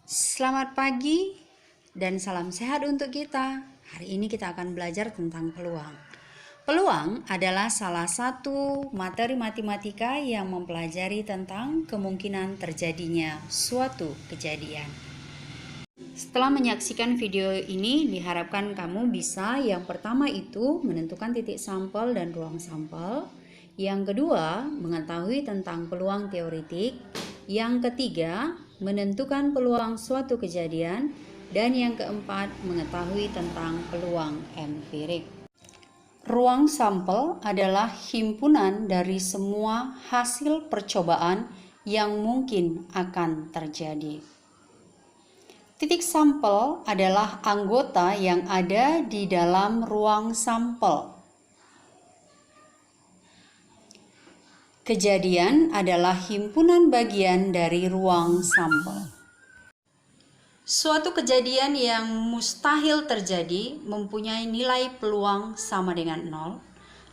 Selamat pagi dan salam sehat untuk kita. Hari ini kita akan belajar tentang peluang. Peluang adalah salah satu materi matematika yang mempelajari tentang kemungkinan terjadinya suatu kejadian. Setelah menyaksikan video ini, diharapkan kamu bisa yang pertama itu menentukan titik sampel dan ruang sampel. Yang kedua, mengetahui tentang peluang teoretik. Yang ketiga, menentukan peluang suatu kejadian. Dan yang keempat, mengetahui tentang peluang empirik. Ruang sampel adalah himpunan dari semua hasil percobaan yang mungkin akan terjadi. Titik sampel adalah anggota yang ada di dalam ruang sampel. Kejadian adalah himpunan bagian dari ruang sampel. Suatu kejadian yang mustahil terjadi mempunyai nilai peluang sama dengan 0,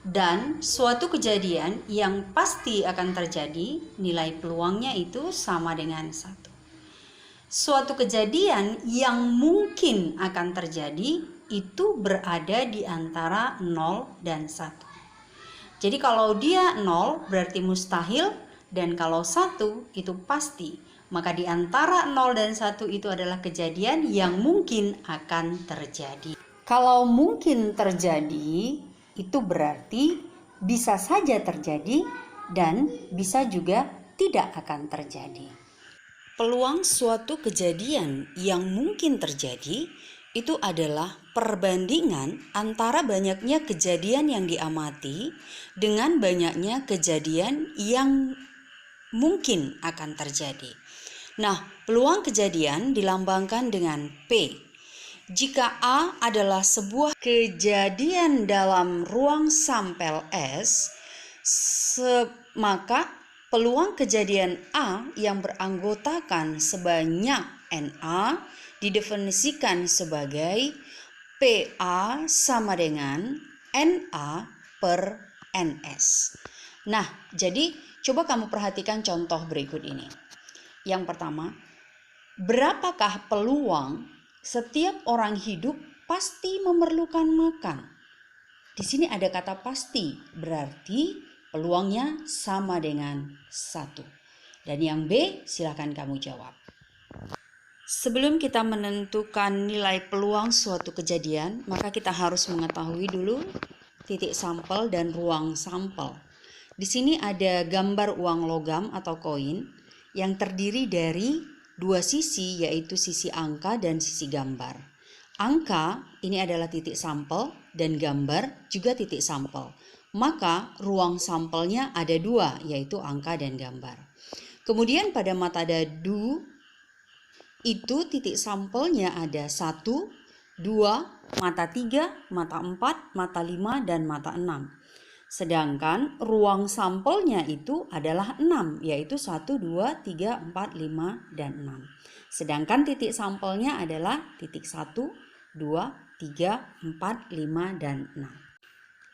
dan suatu kejadian yang pasti akan terjadi nilai peluangnya itu sama dengan 1. Suatu kejadian yang mungkin akan terjadi itu berada di antara 0 dan 1. Jadi kalau dia 0 berarti mustahil, dan kalau 1 itu pasti. Maka di antara 0 dan 1 itu adalah kejadian yang mungkin akan terjadi. Kalau mungkin terjadi, itu berarti bisa saja terjadi dan bisa juga tidak akan terjadi. Peluang suatu kejadian yang mungkin terjadi itu adalah perbandingan antara banyaknya kejadian yang diamati dengan banyaknya kejadian yang mungkin akan terjadi. Nah, peluang kejadian dilambangkan dengan P. Jika A adalah sebuah kejadian dalam ruang sampel S, maka peluang kejadian A yang beranggotakan sebanyak NA didefinisikan sebagai PA sama dengan NA per NS. Nah, jadi coba kamu perhatikan contoh berikut ini. Yang pertama, berapakah peluang setiap orang hidup pasti memerlukan makan? Di sini ada kata pasti, berarti peluangnya sama dengan 1. Dan yang B, silakan kamu jawab. Sebelum kita menentukan nilai peluang suatu kejadian, maka kita harus mengetahui dulu titik sampel dan ruang sampel. Di sini ada gambar uang logam atau koin yang terdiri dari dua sisi, yaitu sisi angka dan sisi gambar. Angka ini adalah titik sampel dan gambar juga titik sampel. Maka ruang sampelnya ada dua, yaitu angka dan gambar. Kemudian pada mata dadu itu titik sampelnya ada 1, 2, mata 3, mata 4, mata 5, dan mata 6. Sedangkan ruang sampelnya itu adalah 6, yaitu 1, 2, 3, 4, 5, dan 6. Sedangkan titik sampelnya adalah titik 1, 2, 3, 4, 5, dan 6.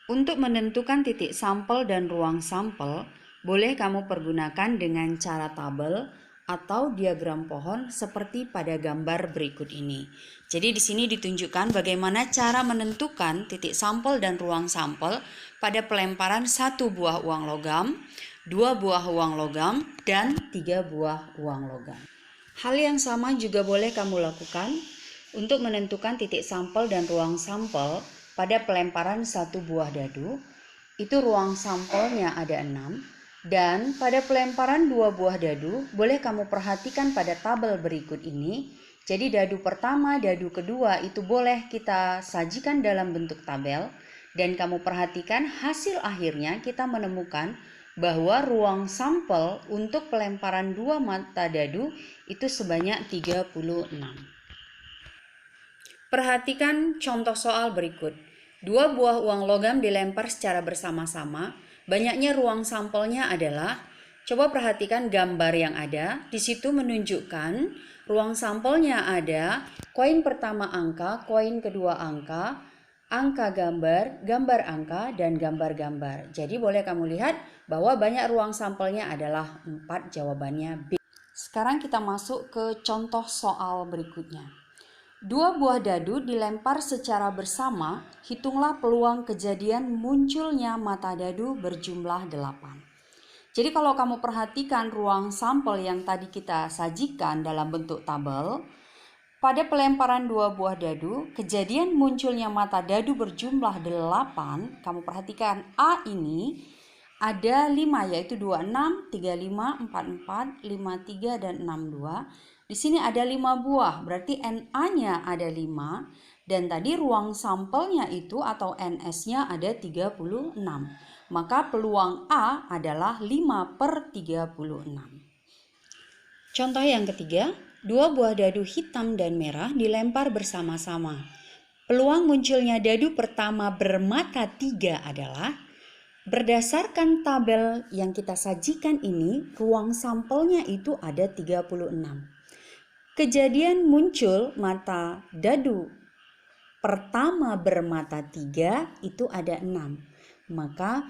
Untuk menentukan titik sampel dan ruang sampel, boleh kamu pergunakan dengan cara tabel atau diagram pohon seperti pada gambar berikut ini. Jadi di sini ditunjukkan bagaimana cara menentukan titik sampel dan ruang sampel pada pelemparan 1 buah uang logam, 2 buah uang logam, dan 3 buah uang logam. Hal yang sama juga boleh kamu lakukan untuk menentukan titik sampel dan ruang sampel pada pelemparan 1 buah dadu. Itu ruang sampelnya ada 6. Dan pada pelemparan 2 buah dadu, boleh kamu perhatikan pada tabel berikut ini. Jadi dadu pertama, dadu kedua itu boleh kita sajikan dalam bentuk tabel. Dan kamu perhatikan hasil akhirnya kita menemukan bahwa ruang sampel untuk pelemparan 2 mata dadu itu sebanyak 36. Perhatikan contoh soal berikut. 2 buah uang logam dilempar secara bersama-sama. Banyaknya ruang sampelnya adalah, coba perhatikan gambar yang ada. Di situ menunjukkan ruang sampelnya ada koin pertama angka, koin kedua angka, angka gambar, gambar angka, dan gambar-gambar. Jadi boleh kamu lihat bahwa banyak ruang sampelnya adalah 4, jawabannya B. Sekarang kita masuk ke contoh soal berikutnya. 2 buah dadu dilempar secara bersama, hitunglah peluang kejadian munculnya mata dadu berjumlah 8. Jadi kalau kamu perhatikan ruang sampel yang tadi kita sajikan dalam bentuk tabel, pada pelemparan 2 buah dadu, kejadian munculnya mata dadu berjumlah 8, kamu perhatikan A ini ada 5, yaitu 26, 35, 44, 53, dan 62. Di sini ada 5 buah, berarti NA-nya ada 5. Dan tadi ruang sampelnya itu atau NS-nya ada 36. Maka peluang A adalah 5/36. Contoh yang ketiga, 2 buah dadu hitam dan merah dilempar bersama-sama. Peluang munculnya dadu pertama bermata 3 adalah, berdasarkan tabel yang kita sajikan ini, ruang sampelnya itu ada 36. Kejadian muncul mata dadu pertama bermata 3 itu ada 6. Maka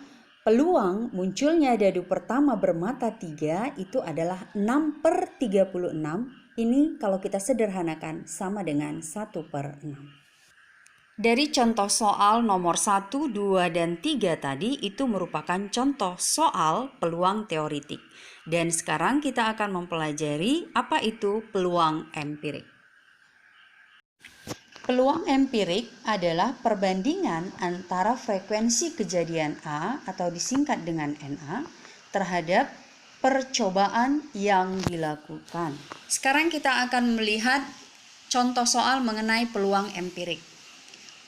peluang munculnya dadu pertama bermata 3 itu adalah 6/36. Ini kalau kita sederhanakan sama dengan 1/6. Dari contoh soal nomor 1, 2, dan 3 tadi itu merupakan contoh soal peluang teoritik. Dan sekarang kita akan mempelajari apa itu peluang empirik. Peluang empirik adalah perbandingan antara frekuensi kejadian A atau disingkat dengan NA terhadap percobaan yang dilakukan. Sekarang kita akan melihat contoh soal mengenai peluang empirik.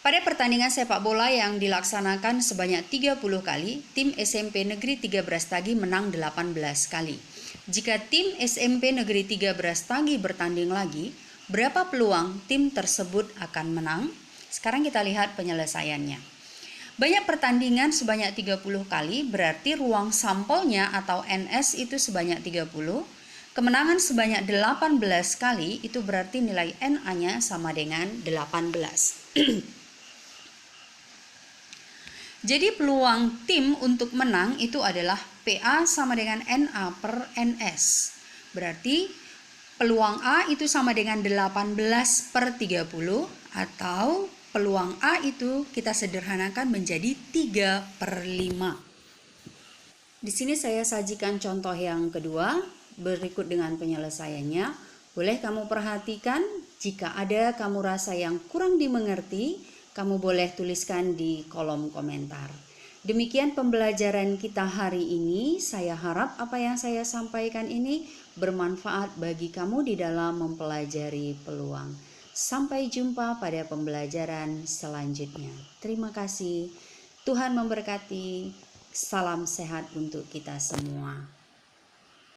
Pada pertandingan sepak bola yang dilaksanakan sebanyak 30 kali, tim SMP Negeri 3 Brastagi menang 18 kali. Jika tim SMP Negeri 3 Brastagi bertanding lagi, berapa peluang tim tersebut akan menang? Sekarang kita lihat penyelesaiannya. Banyak pertandingan sebanyak 30 kali, berarti ruang sampelnya atau NS itu sebanyak 30. Kemenangan sebanyak 18 kali, itu berarti nilai NA-nya sama dengan 18. Jadi peluang tim untuk menang itu adalah PA sama dengan NA/NS. Berarti peluang A itu sama dengan 18/30 atau peluang A itu kita sederhanakan menjadi 3/5. Di sini saya sajikan contoh yang kedua berikut dengan penyelesaiannya. Boleh kamu perhatikan, jika ada kamu rasa yang kurang dimengerti, kamu boleh tuliskan di kolom komentar. Demikian pembelajaran kita hari ini. Saya harap apa yang saya sampaikan ini bermanfaat bagi kamu di dalam mempelajari peluang. Sampai jumpa pada pembelajaran selanjutnya. Terima kasih. Tuhan memberkati. Salam sehat untuk kita semua.